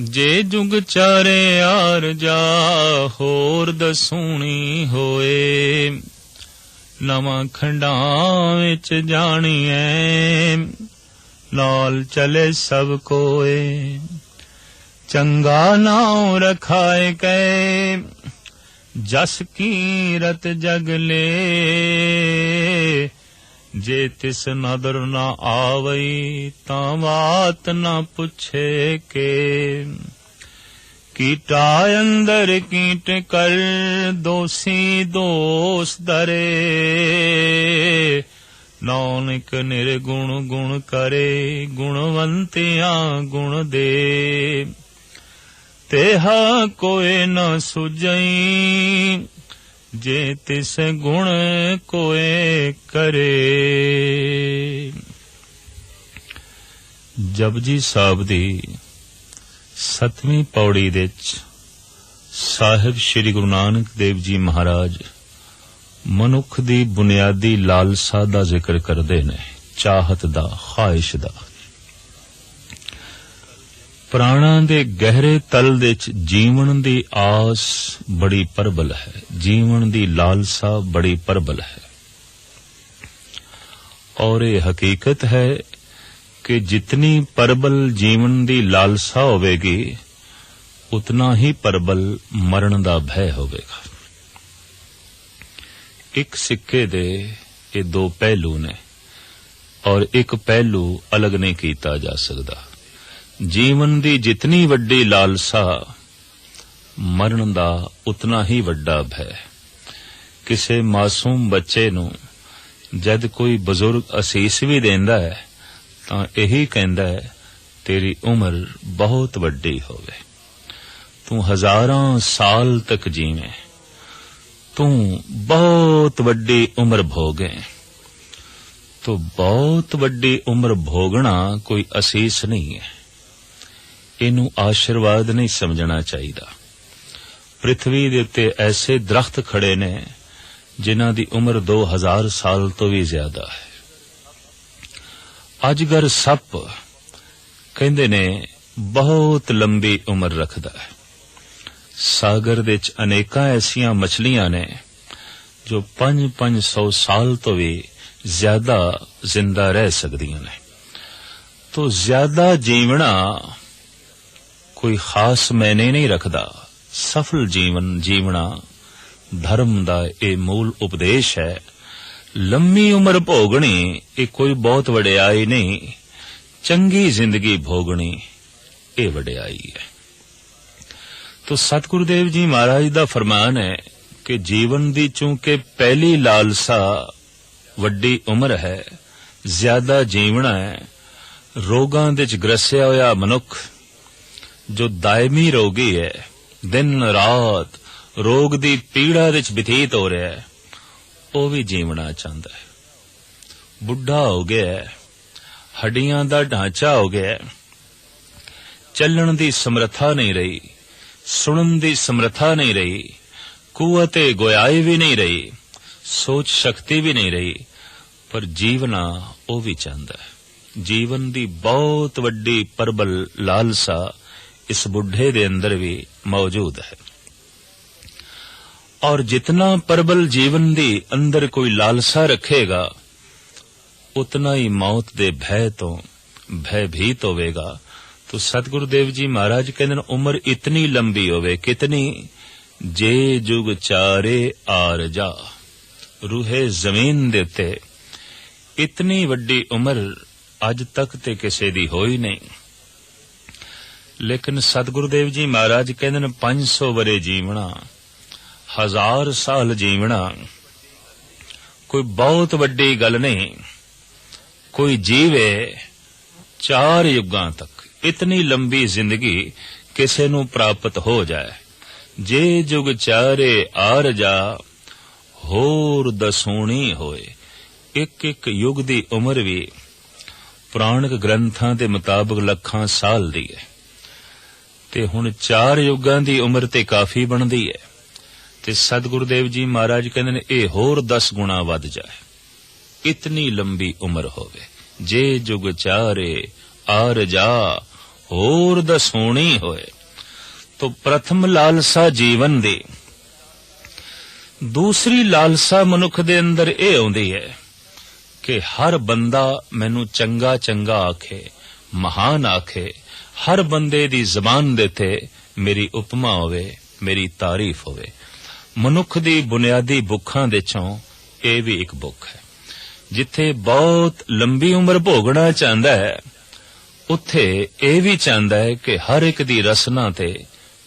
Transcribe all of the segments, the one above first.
जे जुग चारे आर जा होर दसूनी होए नवां खंडां विच जाणीए नाल चले सब कोए चंगा नाम रखाए कै जस कीरत जगले जे तिस नदर न आवई तां बात न पुछे के कीटा अंदर कीट कर दोषी दोष दरे नानक निर्गुण गुण करे गुणवंतियां गुण दे तेहा कोई न सुझई जे तिस गुण कोए करे। जपजी साहब दी 7ਵੀਂ पौड़ी दे साहिब श्री गुरु नानक देव जी महाराज मनुख दी बुनियादी लालसा दा जिक्र करदे ने, चाहत दा, ख्वाहिश दा। प्राणा दे गहरे तल दे जीवन दी आस बड़ी प्रबल है, जीवन दी लालसा बड़ी प्रबल है और ये हकीकत है कि जितनी प्रबल जीवन दी लालसा होवेगी उतना ही प्रबल मरण दा भय होवेगा। एक सिक्के दे ये दो पहलू ने और एक पहलू अलग नहीं कीता जा सकदा। जीवन दी जितनी वड्डी लालसा मरण दा उतना ही वड्डा भय। किसे मासूम बच्चे नू जद कोई बुजुर्ग असीस भी देंदा है तां यही कहंदा है तेरी उम्र बहुत वड्डी होवे, तू हजारां साल तक जीवे, तू बहुत वड्डी उम्र भोगे। तो बहुत वड्डी उम्र भोगना कोई असीस नहीं है, इनू आशीर्वाद नहीं समझना चाहिए। पृथ्वी दे उत्ते ऐसे दरख्त खड़े ने जिन्हां दी उम्र 2000 साल तो भी ज्यादा है। अजगर सप कहंदे ने बहुत लंबी उम्र रखदा है। सागर दे च अनेकां ऐसियां मछलियां ने जो 500 साल तो भी ज्यादा जिंदा रह सकदियां ने। तो ज्यादा जीवना कोई खास मैने नहीं रखदा। सफल जीवन जीवना धर्म दा ये मूल उपदेश है। लंबी उम्र भोगनी ये कोई बहुत वडियाई नहीं, चंगी जिंदगी भोगनी ये वडियाई है। तो सतगुरुदेव जी महाराज दा फरमान है कि जीवन दी चूंकि पहली लालसा वड्डी उम्र है, ज्यादा जीवना है, रोगां दे च ग्रसिया होया मनुख जो दायमी रोगी है, दिन रात रोग दी पीड़ा दे च व्यतीत हो रहा है, वो भी जीवना चाहता है। बुढ़ा हो गया है, हड्डियां दा ढांचा हो गया है, चलण दी समर्था नहीं रही, सुनन दी समर्था नहीं रही, कुवते गोयाई भी नहीं रही, सोच शक्ति भी नहीं रही, पर जीवना वो भी चाहता है। जीवन दी बहुत वड्डी प्रबल लालसा इस बुढ़े दे अंदर भी मौजूद है। और जितना प्रबल जीवन दी अंदर कोई लालसा रखेगा उतना ही मौत दे भय तो भयभीत होवेगा। तो सतगुरुदेव जी महाराज कहते हैं उम्र इतनी लंबी होवे, कितनी, जे जुग चारे आर जा, रूहे जमीन देते इतनी वड्डी उम्र अज तक ते किसे दी होई नहीं। लेकिन सतगुरुदेव जी महाराज कहते हैं 500 वरे जीवना, 1000 साल जीवना कोई बहुत वड्डी गल नहीं। कोई जीवे 4 युगां तक, इतनी लंबी जिंदगी किसे नू प्राप्त हो जाए। जे जुग चारे आर जा होर दसूनी होए। एक एक युग दी उम्र भी पुराणिक ग्रंथां दे मुताबिक लखां साल दी है, ते हुण 4 युगां दी उम्र ते काफी बनदी है। ते सतगुरुदेव जी महाराज कहंदे ने ए होर 10 गुणा वध जाए, इतनी लंबी उम्र होवे। जे जुग चारे आर जा होर दसोणी होए। तो प्रथम लालसा जीवन दी, दूसरी लालसा मनुख दे अंदर ये आउंदी है कि हर बंदा मैनू चंगा चंगा आखे, महान आखे, हर बंदे दी जबान दे ते मेरी उपमा होवे, मेरी तारीफ होवे। मनुख दी बुनियादी बुखां दे चों ये भी एक बुख है। जिथे बहुत लंबी उम्र भोगना चाहता है, उत्थे ये भी चाहता है कि हर एक दी रसना ते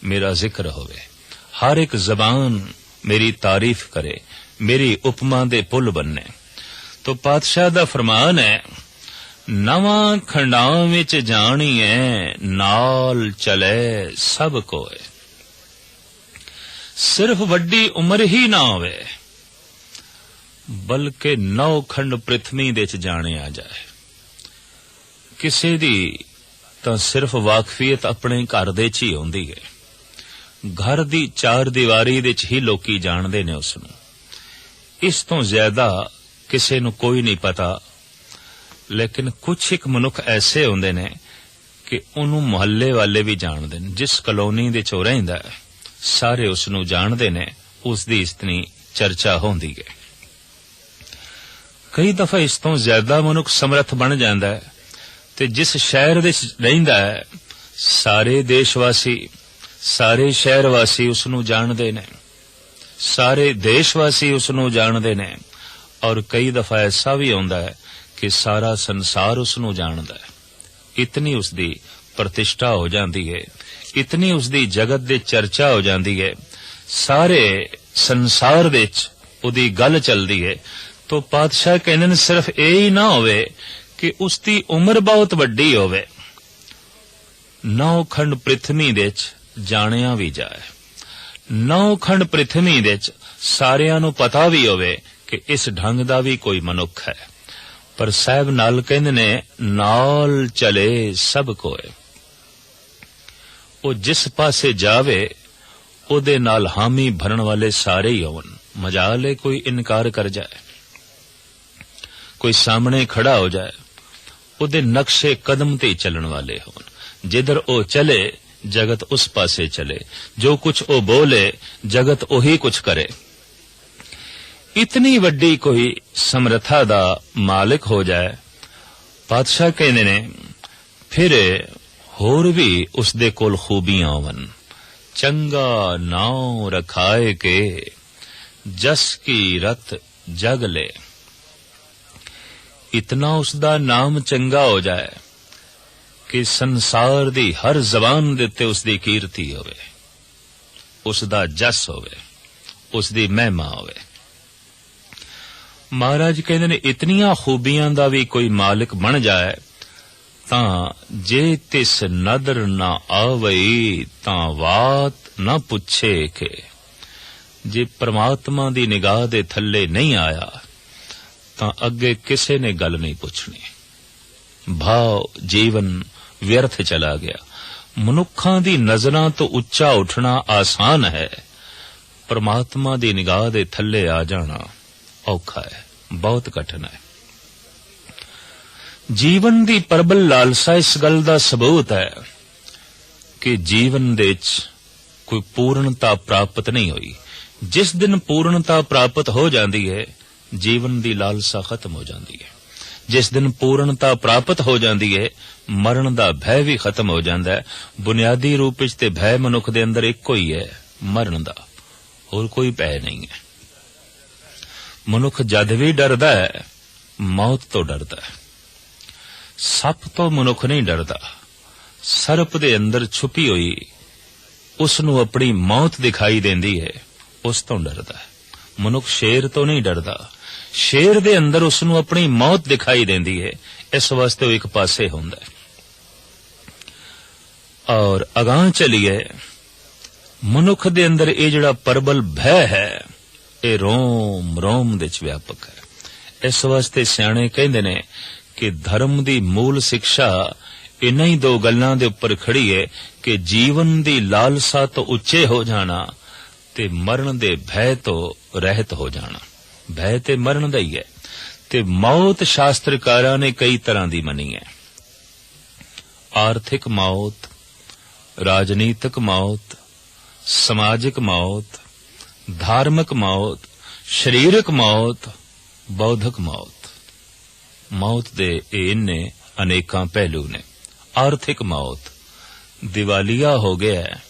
मेरा जिक्र होवे, हर एक जबान मेरी तारीफ करे, मेरी उपमा दे पुल बनने। तो पातशाह दा फरमान है, नवां खंडां विच जाणीए नाल चले सब कोए। सिर्फ वड्डी उम्र ही ना होवे, बल्कि 9 खंड पृथ्वी दे च जाने आ जाए। किसी दी तां सिर्फ वाकफियत अपने घर दे च ही होंदी है, घर दी 4 दीवारी दे च ही लोकी जानदे ने उसनू। इस तो ज्यादा किसी नू कोई नहीं पता। लेकिन कुछ एक मनुख ऐसे होंदे ने कि उन्हों मुहल्ले वाले भी जानदे ने। जिस कलोनी दे चो रहिंदा है, सारे उसनू जानदे ने, उसदी इतनी चर्चा होंदी है। कई दफा इस तो ज्यादा मनुख समर्थ बन जाता है, ते जिस शहर दे रहिंदा है, सारे देशवासी, सारे शहरवासी उसनू जानदे ने, सारे देशवासी उसनू जानदे ने। और कई दफा ऐसा भी होंदा है कि सारा संसार उसनू जानदा है। इतनी उसदी प्रतिष्ठा हो जाती है, इतनी उसदी जगत दे चर्चा हो जाती है, सारे संसार विच उदी गल चलदी है। तो पातशाह कहंदे ने सिर्फ यही ना होवे कि उसकी उम्र बहुत वड्डी होवे, 9 खंड पृथ्वी दे जानिया भी जाए, 9 खंड पृथ्वी दे सारियां नू पता भी होवे कि इस ढंग दा भी कोई मनुख है। पर साहब नाल कहंदे ने नाल चले सब कोए। वो जिस पासे जावे ओदे नाल हामी भरन वाले सारे ही होवन। मजाल है कोई इनकार कर जाए, कोई सामने खड़ा हो जाए, ओदे नक्शे कदम ते चलन वाले होवन। जिधर ओ चले जगत उस पासे चले, जो कुछ ओ बोले जगत ओही कुछ करे। इतनी वड्डी कोई समर्था दा मालिक हो जाए, पातशाह कहने ने फिर होर भी उसदे कोल खूबियां होवन। चंगा नाव रखाए के जस की रत जग ले। इतना उसदा नाम चंगा हो जाए कि संसार दी हर जबान दे ते उसदी कीर्ति होवे, उसदा जस होवे, उसदी महिमा होवे। महाराज कहते ने इतनियां खूबियां दा भी कोई मालिक बन जाए तां जे तिस नदर ना आवई तां वात ना पुछे के। जे परमात्मा दी निगाह दे थल्ले नहीं आया तां अगे किसे ने गल नहीं पुछनी। भाव जीवन व्यर्थ चला गया। मनुखां दी नजरां तो उच्चा उठना आसान है, परमात्मा दी निगाह दे थल्ले आ जाना औखा है, बहुत कठिन है। जीवन दी प्रबल लालसा इस गल दा सबूत है कि जीवन दे कोई पूर्णता प्राप्त नहीं हुई। जिस दिन पूर्णता प्राप्त हो जाती है, जीवन दी लालसा खत्म हो जाती है। जिस दिन पूर्णता प्राप्त हो जाती है, मरण दा भय भी खत्म हो जाता है। बुनियादी रूप विच ते भय मनुख दे अंदर इक्को ही है, मरण दा, और कोई भय नहीं है। मनुख जद भी डरदा है, मौत तो डरदा है। सप तो मनुख नहीं डरदा, सर्प दे अंदर छुपी हुई उसनू अपनी मौत दिखाई देंदी है, उस तो डरदा है। मनुख शेर तो नहीं डरदा, शेर दे अंदर उसनू अपनी मौत दिखाई देंदी है, इस वास्ते वो एक पासे हुंदा है। और अगां चलिए, मनुख दे अंदर ये जिहड़ा प्रबल भय है, ये रोम रोम दे च व्यापक है। इस वास्ते सियाणे कहंदे ने कि धर्म दी मूल शिक्षा इन्हां ही 2 गल्लां दे उपर खड़ी है कि जीवन दी लालसा तो उच्चे हो जाना ते मरण दे भय तो रहत हो जाना। भय ते मरण दा ही है। ते मौत शास्त्रकारां ने कई तरह दी मनी है आर्थिक मौत, राजनीतिक मौत, समाजिक मौत, धार्मिक मौत, शरीरक मौत, बौद्धिक मौत। मौत दे इन्ने अनेकां पहलू ने। आर्थिक मौत, दिवालिया हो गया है,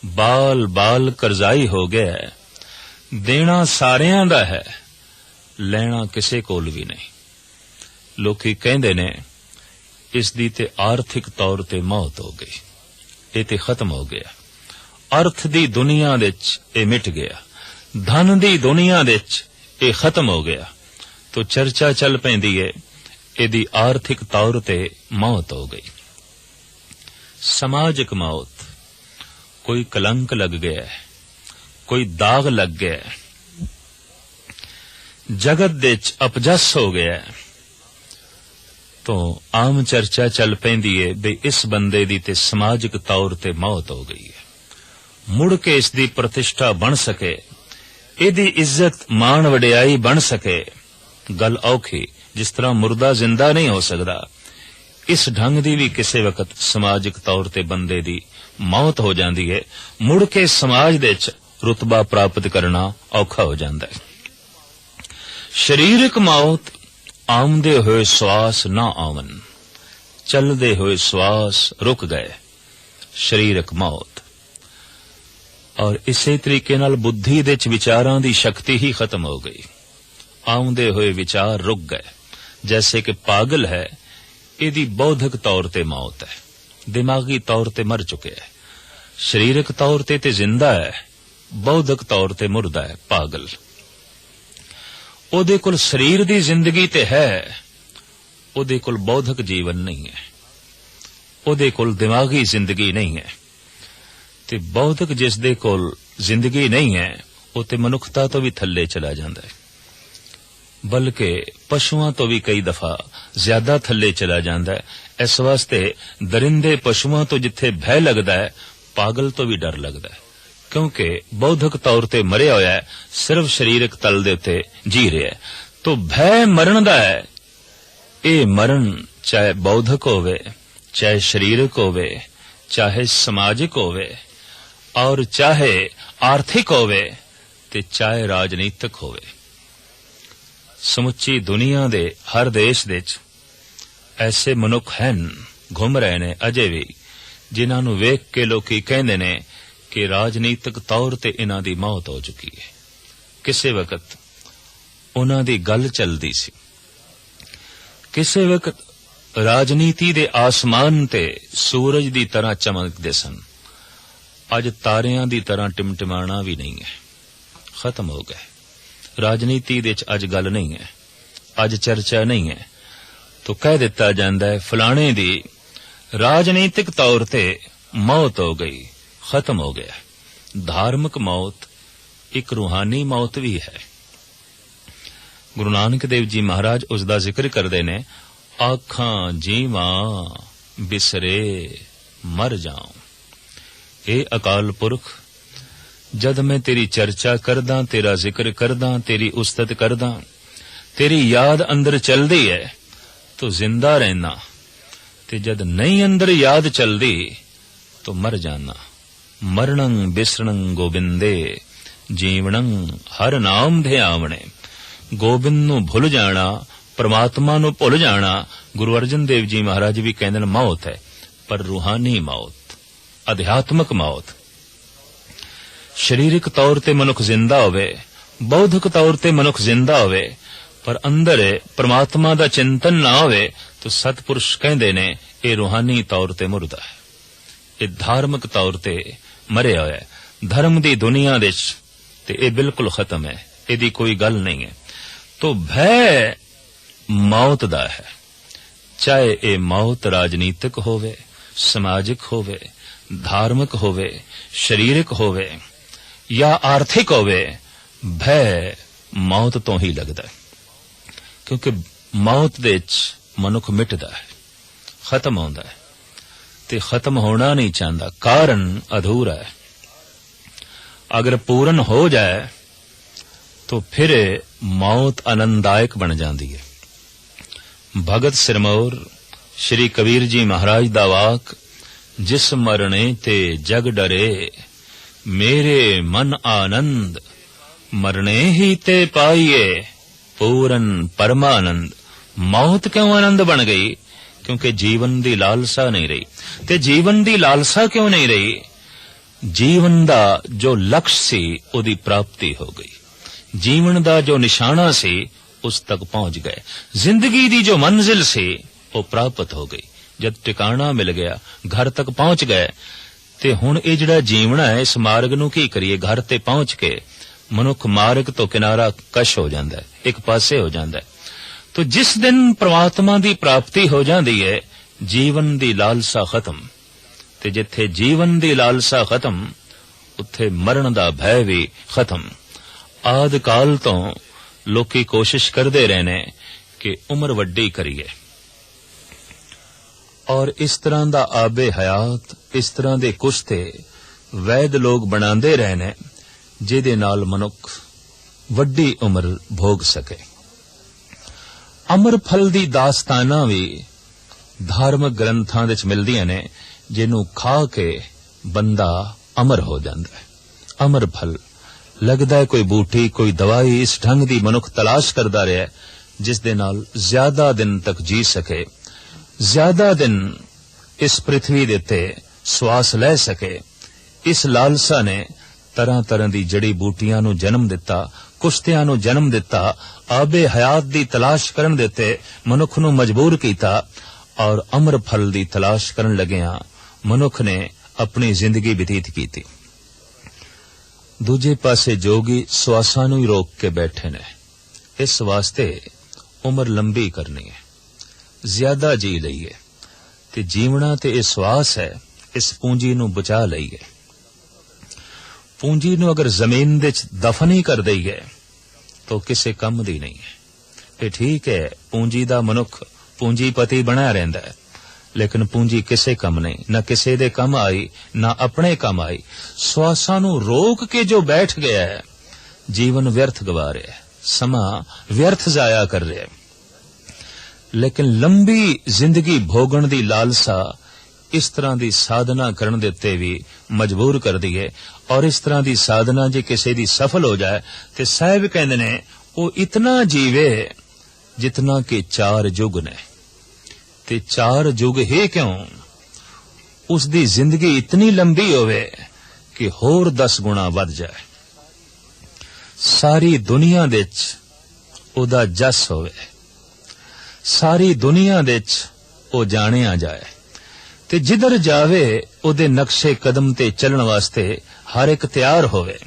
बाल बाल करजाई हो गया है, देना सारियां दा है, लेना किसे कोल भी नहीं। लोकी कहंदे ने इस दी ते आर्थिक तौर ते मौत हो गई, ये ते खत्म हो गया। अर्थ दी दुनिया दे च ये मिट गया, धन दी दुनिया दे च ये खत्म हो गया। तो चर्चा चल पैंदी है इहदी आर्थिक तौर ते मौत हो गई। समाजिक मौत, कोई कलंक लग गया है, कोई दाग लग गया है, जगत दे च अपजस हो गया है, तो आम चर्चा चल पैंदी है बई इस बंदे दी ते समाजिक तौर ते मौत हो गई है। मुड़ के इसदी प्रतिष्ठा बन सके, इहदी इज्जत मान वडियाई बन सके, गल औखी। जिस तरह मुर्दा जिंदा नहीं हो सकदा, इस ढंग दी भी किसी वक्त समाजिक तौर ते बंदे दी मौत हो जाती है। मुड़ के समाज दे च रुतबा प्राप्त करना औखा हो जाता है। शरीरक मौत, आमदे हुए श्वास ना आवन, चलदे हुए श्वास रुक गए, शरीरक मौत। और इसे तरीके नाल बुद्धि दे च विचारां दी शक्ति ही खत्म हो गई, आउंदे हुए विचार रुक गए। जैसे कि पागल है, इहदी बौद्धिक तौर ते मौत है, दिमागी तौर ते मर चुके है। शरीरक तौर ते जिंदा है, बौद्धिक तौर ते मुर्दा है, पागल। ओदे कोल शरीर दी जिंदगी ते है, ओदे कोल बौद्धिक जीवन नहीं है, ओदे कोल दिमागी जिंदगी नहीं है। ते बौद्धिक जिस दे कोल जिंदगी नहीं है, वो ते मनुखता तो भी थल्ले चला जाता है, बल्कि पशुआं तो भी कई दफा ज्यादा थल्ले चला जाता है। इस वास्ते दरिंदे पशुआं तो जिथे भय लगता है, पागल तो भी डर लगता है, क्योंकि बौद्धिक तौर ते मरिया होया है, सिर्फ शरीरक तल दे उत्ते जी रहा है। तो भय मरण दा है, ये मरण चाहे बौद्धिक होवे, चाहे शरीरक होवे, चाहे समाजिक होवे, और चाहे आर्थिक होवे, ते चाहे राजनीतिक होवे। समुची दुनिया दे हर देश दे च ऐसे मनुख हैं, घुम रहे ने अजे भी, जिन्हां नूं वेख के लोकी कहंदे ने कि राजनीतिक तौर ते इन्हां दी मौत हो चुकी है। किसे वक्त उन्हां दी गल चलदी सी, किसे वक्त राजनीति दे आसमान ते सूरज दी तरह चमकदे सन, अज तारियां दी तरह टिमटिमाना भी नहीं है, खत्म हो गए। राजनीति दे च अज गल नहीं है, अज चर्चा नहीं है, तो कह दिता जाता है फलाने दी राजनीतिक तौर ते मौत हो गई, खत्म हो गया। धार्मिक मौत एक रूहानी मौत भी है। गुरु नानक देव जी महाराज उसका जिक्र करते ने, आखां जीवां बिसरे मर जाऊं। ए अकाल पुरख, जद मैं तेरी चर्चा करदा, तेरा जिक्र करदा, तेरी उस्तत करदा, तेरी याद अंदर चलदी है तो जिंदा रहना, ते जद नहीं अंदर याद चलदी तो मर जाना। मरणं बिसरणं गोबिंदे, जीवणं हर नाम ध्यावणे। गोबिंद नूं भुल जाना, परमात्मा नूं भुल जाना। गुरु अर्जन देव जी महाराज भी कहंदे ने मौत है, पर रूहानी मौत, अध्यात्मक मौत। शरीरिक तौर ते मनुख जिंदा होवे, बौद्धिक तौर ते मनुख जिंदा होवे, पर अंदर परमात्मा दा चिंतन ना होवे, तो सतपुरुष कहंदे ने ये रूहानी तौर ते मुर्दा है, ये धार्मिक तौर ते मरिया होया है। धर्म दी दुनिया दे ते ये बिल्कुल खत्म है, इहदी कोई गल नहीं है। तो भय मौत दा है, चाहे ये मौत राजनीतिक होवे, समाजिक होवे, धार्मिक होवे, शरीरिक होवे या आर्थिक होवे, भय मौत तो ही लगता है, क्योंकि मौत दे च मनुख मिटदा है, खत्म होंदा है, ते खत्म होना नहीं चाहता, कारण अधूरा है। अगर पूर्ण हो जाए तो फिर मौत आनंददायक बन जाती है। भगत सिरमौर श्री कबीर जी महाराज दा वाक, जिस मरने ते जग डरे, मेरे मन आनंद मरने ही ते पाइए, पूरन परमानंद। मौत क्यों आनंद बन गई? क्योंकि जीवन दी लालसा नहीं रही। ते जीवन दी लालसा क्यों नहीं रही? जीवन दा जो लक्ष्य सी उदी प्राप्ति हो गई। जीवन दा जो निशाना सी उस तक पहुंच गए। जिंदगी दी जो मंजिल सी वो प्राप्त हो गई। जब टिकाणा मिल गया, घर तक पहुंच गए, ते हुण ये जिहड़ा जीवना है, इस मार्ग नूं की करिए? घर ते पहुंच के मनुख मार्ग तो किनारा कश हो जांदा है, एक पासे हो जांदा है। तो जिस दिन परमात्मा दी प्राप्ति हो जांदी है, जीवन दी लालसा खत्म। ते जिथे जीवन दी लालसा खत्म, उत्थे मरण दा भय भी खत्म। आद काल तो लोकी कोशिश करते रहने कि उम्र वड्डी करिए, और इस तरह दा आबे हयात, इस तरह दे कुश्ते वैद लोग बनांदे रहने, जिहदे नाल मनुख वड्डी उम्र भोग सके। अमर फल दी दास्ताना भी धार्मिक ग्रंथां विच मिलदियां ने, जिन्हूं खा के बंदा अमर हो जांदा है। अमर फल लगदा है कोई बूटी, कोई दवाई, इस ढंग दी मनुख तलाश करदा रहा है जिस दे नाल ज्यादा दिन तक जी सके, ज्यादा दिन इस पृथ्वी दे ते श्वास लै सके। इस लालसा ने तरह तरह दी जड़ी बूटियां नूं जन्म दिता, कुश्तियां नूं जन्म दिता, आबे हयात दी तलाश करन देते मनुख नूं मजबूर कीता, और अमर फल दी तलाश करन लगिया मनुख ने अपनी जिंदगी बतीत कीती। दूजे पासे जोगी श्वासां नूं ही रोक के बैठे ने। इस वास्ते उम्र लंबी करनी है, ज्यादा जी लईए, ते जीवना ते इह श्वास है, इस पूंजी नूं बचा लईए। पूंजी नूं अगर जमीन दे दफन ही कर दईए तो किसे कम दी नहीं है। ये ठीक है, पूंजी दा मनुख पूंजीपति बना रहिंदा है, लेकिन पूंजी किसे कम नहीं, न किसे दे कम आई, न अपने कम आई। श्वासां नूं रोक के जो बैठ गया है, जीवन व्यर्थ गवा रहा है, समा व्यर्थ जाया कर रहा है। लेकिन लंबी जिंदगी भोगण दी लालसा इस तरह दी साधना करन देते भी मजबूर कर दी है, और इस तरह दी साधना जे किसी दी सफल हो जाए ते साहिब कहंदे ने वो इतना जीवे जितना कि 4 युग ने। ते 4 युग ही क्यों, उसदी जिंदगी इतनी लंबी होवे कि होर 10 गुणा वध जाए। सारी दुनिया दे च ओदा जस होवे, सारी दुनिया दे च ओ जानिया जाए, ते जिधर जावे ओदे नक्शे कदम ते चलण वास्ते हर एक तैयार होवे,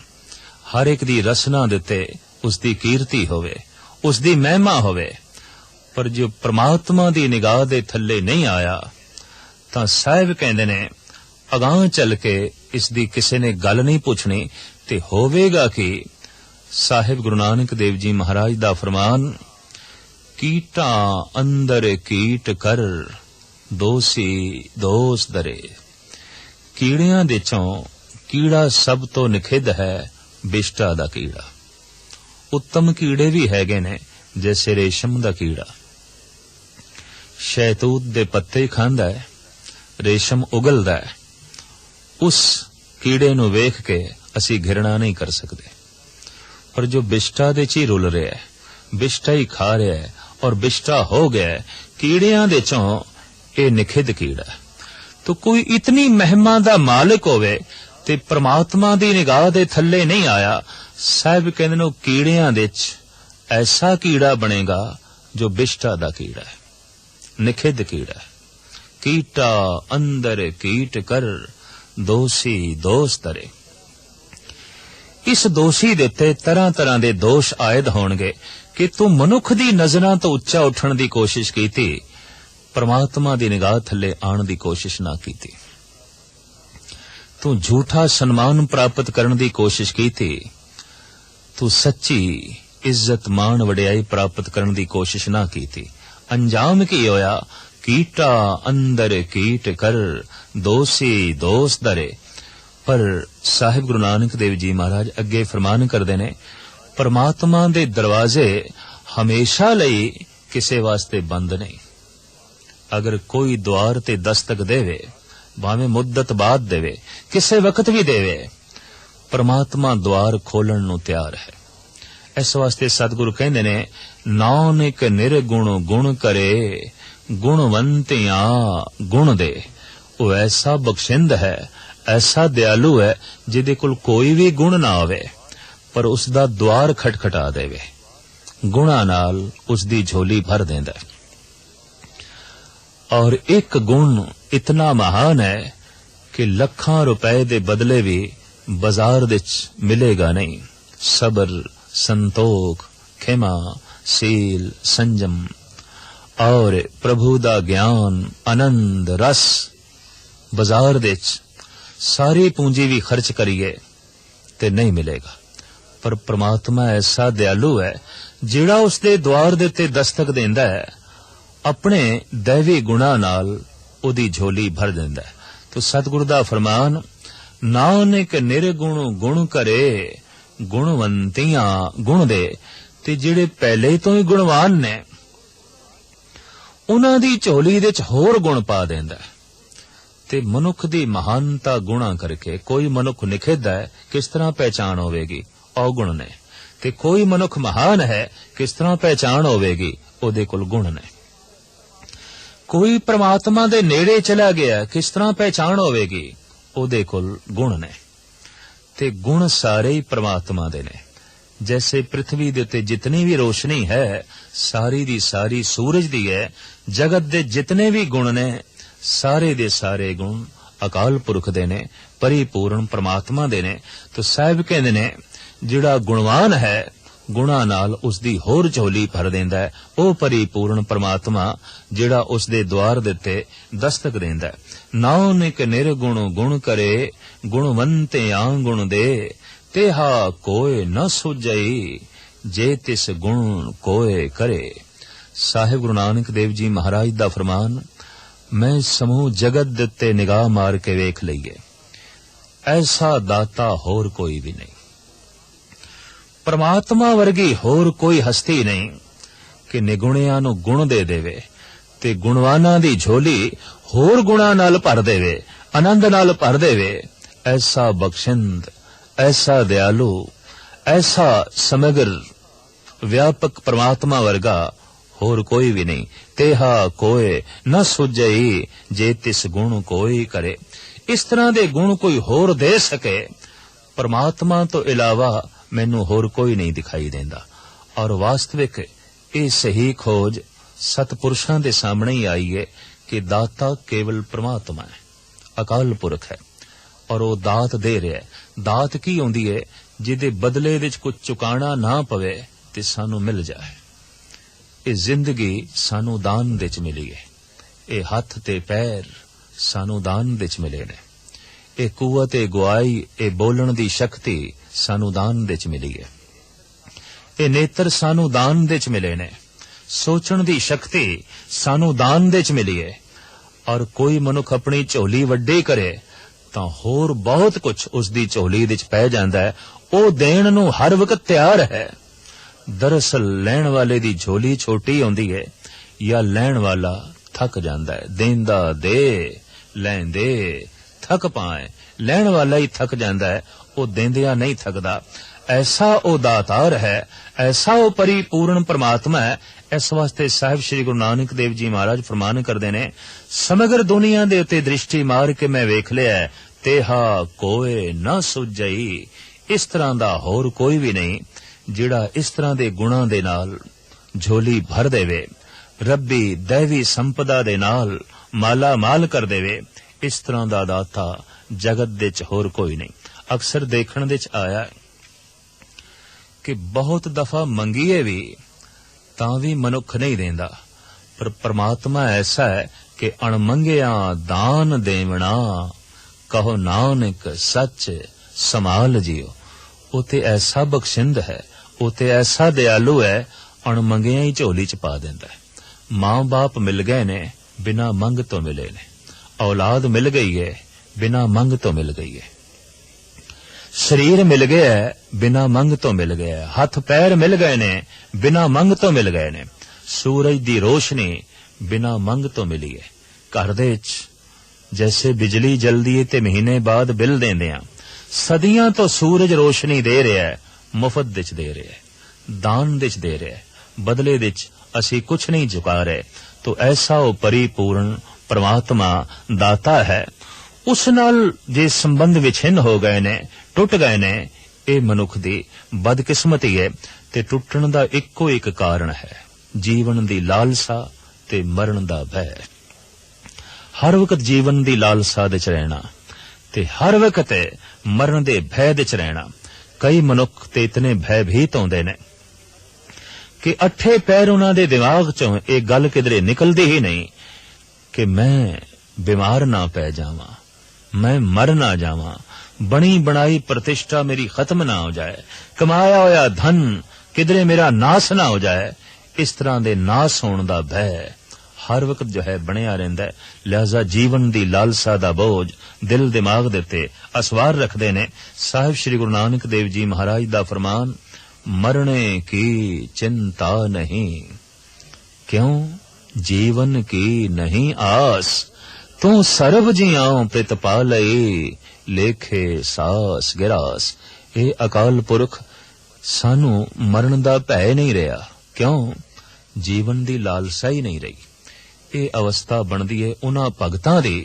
हर एक दी रसना देते उसदी कीर्ति होवे, उसदी महिमा होवे। पर जो परमात्मा दी निगाह दे थल्ले नहीं आया, तां साहिब कहंदे ने अगां चल के इसदी किसे ने गल नहीं पुछनी, ते होवेगा कि साहिब गुरु नानक देव जी महाराज दा फरमान, कीटा अंदर कीट कर, दोषी दोष दरे। कीड़ियां दे चों कीड़ा सब तो निखिद है बिष्टा दा कीड़ा। उत्तम कीड़े भी हैगे ने, जैसे रेशम दा कीड़ा शहतूत दे पत्ते खांदा है, रेशम उगलदा है। उस कीड़े नूं वेख के असी घृणा नहीं कर सकते, पर जो बिष्टा दे ची रुल रहा है, बिष्टा ही खा रहा है और बिष्टा हो गया है, कीड़ियां दे चों ए निखिद कीड़ा। तो कोई इतनी महिमा दा मालिक होवे ते परमात्मा दी निगाह दे थल्ले नहीं आया, साहिब कहंदे ने कीड़ियां दे च ऐसा कीड़ा बनेगा जो बिष्टा दा कीड़ा है, निखिद कीड़ा है। कीटा अंदर कीट कर, दोषी दोष दरे। इस दोषी दे ते तरह तरह दे दोष आयद होणगे कि तू मनुख दी नजरां तो उच्चा उठण दी कोशिश कीती, परमात्मा दी निगाह थल्ले आण दी कोशिश ना कीती। तू झूठा सन्मान प्राप्त करन दी कोशिश कीती, तू सच्ची इज्जत मान वडियाई प्राप्त करन दी कोशिश ना कीती। अंजाम की होया, कीटा अंदर कीट कर, दोषी दोष दरे। पर साहिब गुरु नानक देव जी महाराज अगे फरमान करदे ने, परमात्मा दे दरवाजे हमेशा लई किसे वास्ते बंद नहीं। अगर कोई द्वार ते दस्तक देवे, भावें मुद्दत बाद देवे, किसे वक्त भी देवे, परमात्मा द्वार खोलण नूं तैयार है। इस वास्ते सतगुरु कहंदे ने, नानक निर्गुण गुण करे, गुणवंतियां गुण दे। वो ऐसा बख्शिंद है, ऐसा दयालु है, जिहदे कोल कोई भी गुण ना होवे पर उसदा द्वार खटखटा देवे, गुणा नाल उसदी झोली भर देंदा है। और एक गुण इतना महान है कि लखां रुपए दे बदले भी बाजार विच मिलेगा नहीं। सबर, संतोख, खिमा, सील, संजम और प्रभु दा ज्ञान, आनंद, रस बाजार विच सारी पूंजी भी खर्च करिए ते नहीं मिलेगा। पर परमात्मा ऐसा दयालु है, जिहड़ा उसदे द्वार दे उत्ते दस्तक देंदा है, अपने दैवी गुणा नाल उहदी झोली भर देंदा है। तो सतगुरु दा फरमान, नानक निर्गुण गुण करे, गुणवंतियां गुण दे। ते जिहड़े पहले तो ही गुणवान ने, उन्हां दी झोली दे च होर गुण पा देंदा है। ते मनुख दी महानता गुणा करके, कोई मनुख निखिद्धा है, किस तरह पहचान होवेगी? अवगुण ने। ते कोई मनुख महान है, किस तरह पहचान होवेगी? उहदे कोल गुण ने। कोई परमात्मा दे नेड़े चला गया, किस तरह पहचान होवेगी? उहदे कोल गुण ने। ते गुण सारे ही परमात्मा दे ने। जैसे पृथ्वी दे उत्ते जितनी भी रोशनी है, सारी दी सारी सूरज दी है। जगत दे जितने भी गुण ने, सारे दे सारे गुण अकाल पुरख दे ने, परिपूर्ण परमात्मा दे ने। तो साहिब कहंदे ने, जिहड़ा गुणवान है, गुणा नाल उसदी होर झोली भर देंदा है। ओ परिपूर्ण परमात्मा जिहड़ा उसदे द्वार दे ते दस्तक देंदा है। नानक निर्गुण गुण करे, गुणवंतियां गुण दे। तेहा कोय न सुझई, जे तिस गुण कोय करे। साहिब गुरु नानक देव जी महाराज दा फरमान, मैं समूह जगत दे उत्ते निगाह मार के वेख लईए, ऐसा दाता होर कोई भी नहीं। परमात्मा वर्गी होर कोई हस्ती नहीं कि निगुणियां नूं गुण दे देवे ते गुणवानां दी झोली होर गुणां नाल भर देवे, आनंद नाल भर देवे। ऐसा बख्शिंद, ऐसा दयालु, ऐसा समग्र व्यापक परमात्मा वर्गा होर कोई भी नहीं। तेहा कोय न सुझई, जे तिस गुण कोई करे। इस तरह दे गुण कोई होर दे सके, परमात्मा तो इलावा मैनू होर कोई नहीं दिखाई देंदा। और वास्तविक ये सही खोज सतपुरुषां दे सामने ही आई है कि दाता केवल परमात्मा है, अकाल पुरख है, और वो दात दे रहा है। दात की होंदी है? जिहदे बदले विच कुछ चुकाना ना पवे ते सानू मिल जाए। ये जिंदगी सानू दान दे च मिली है, ये हथ ते पैर सानू दान दे च मिले ने, ये कुवत, ये गुआई, ये बोलण दी शक्ति सानू दान दे च मिली है, ये नेत्र सानू दान दे च मिले ने, सोचण दी शक्ति सानू दान दे च मिली है। और कोई मनुख अपनी झोली वड्डी करे तां होर बहुत कुछ उसदी झोली दे च पै जांदा है। ਉਹ ਦੇਣ ਨੂੰ हर वक्त तैयार है। दरअसल लैण वाले दी झोली छोटी होंदी है या लैण वाला थक जांदा है। देंदा दे, लैंदे थक पाए, लैण वाला ही थक जांदा है, वो देंदिया नहीं थकदा। ऐसा वो दातार है, ऐसा वो परिपूर्ण परमात्मा है। इस वास्ते साहिब श्री गुरु नानक देव जी महाराज फरमान करदे ने, समग्र दुनिया दे उत्ते दृष्टि मार के मैं वेख लिया, तेहा कोय न सुझई। इस तरह दा होर कोई भी नहीं जिहड़ा इस तरह दे गुणां दे नाल झोली भर देवे, रब्बी दैवी संपदा दे नाल माला माल कर देवे। इस तरह दा दाता जगत दे च होर कोई नहीं। अक्सर देखण दे च आया कि बहुत दफा मंगीए भी तां भी मनुख नहीं देंदा, पर परमात्मा ऐसा है कि अणमंगिया दान देवना, कहो नानक सच संभाल जियो। उते ऐसा बख्शिंद है, उते ऐसा दयालु है, अणमंगिया ही झोली च पा देंदा है। मां बाप मिल गए ने, बिना मंग तो मिले ने। औलाद मिल गई है, बिना मंग तो मिल गई है। शरीर मिल गया है, बिना मंग तो मिल गया है। हथ पैर मिल गए ने, बिना मंग तो मिल गए ने। सूरज दी रोशनी बिना मंग तो मिली है। घर दे विच जैसे बिजली जलदी है ते महीने बाद बिल देंदे आ, सदियां तो सूरज रोशनी दे रहा है, मुफ्त विच दे रहा है, दान विच दे रहा है, बदले विच असी कुछ नहीं चुका रहे। तो ऐसा वो परिपूर्ण परमात्मा दाता है, उस नाल जे संबंध विछिन्न हो गए ने, टुट गए ने, ये मनुख दी बदकिस्मती है। ते टुटण दा इक्को एक कारण है, जीवन दी लालसा ते मरण दा भय। हर वक्त जीवन दी लालसा दे च रहना ते हर वक्त मरण दे भय दे च रहना। कई मनुख ते इतने भयभीत होंदे ने कि अठे पैर उन्हां दे दिमाग चों एक गल किधरे निकलदी ही नहीं कि मैं बीमार ना पै जावां, मैं मर ना जावां, बनी बनाई प्रतिष्ठा मेरी खत्म ना हो जाए, कमाया होया धन किधरे मेरा नाश ना हो जाए। इस तरह दे नाश होने दा भय हर वक्त जो है बनिया रहिंदा है। लिहाजा जीवन दी लालसा दा बोझ दिल दिमाग दे ते असवार रखदे ने। साहिब श्री गुरु नानक देव जी महाराज दा फरमान, मरने की चिंता नहीं, क्यों जीवन की नहीं आस, तू सर्व जियां प्रित पालई, लेखे सास गिरास। ये अकाल पुरख सानू मरण दा भय नहीं रहा, क्यों जीवन दी लालसा ही नहीं रही। ये अवस्था बनदी है उन्हां भगतां दी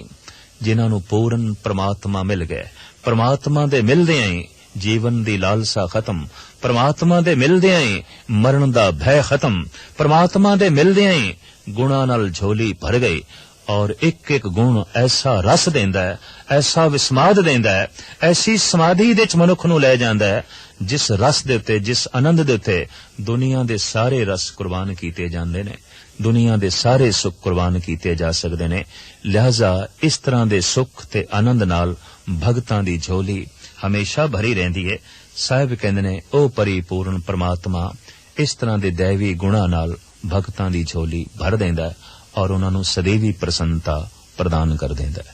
जिन्हां नू पूर्ण परमात्मा मिल गए। परमात्मा दे मिलदियां ही जीवन दी लालसा खत्म, परमात्मा दे मिलदियां ही मरण दा भय खत्म, परमात्मा दे मिलदियां ही गुणां नाल झोली भर गई। और एक एक गुण ऐसा रस देंदा है, ऐसा विस्माद देंदा है, ऐसी समाधि दे च मनुख नू ले जांदा है जिस रस दे उत्ते, जिस आनंद दे उत्ते दुनिया दे सारे रस कुर्बान कीते जांदे ने, दुनिया दे सारे सुख कुर्बान कीते जा सकदे ने। लिहाजा इस तरह दे सुख ते आनंद नाल भगतां दी झोली हमेशा भरी रहंदी है। साहिब कहंदे ने ओ परिपूर्ण परमात्मा इस तरह दे दैवी गुणां नाल भगतां दी झोली भर देंदा है और उन्हां नू सदैवी प्रसन्नता प्रदान कर देंदा है।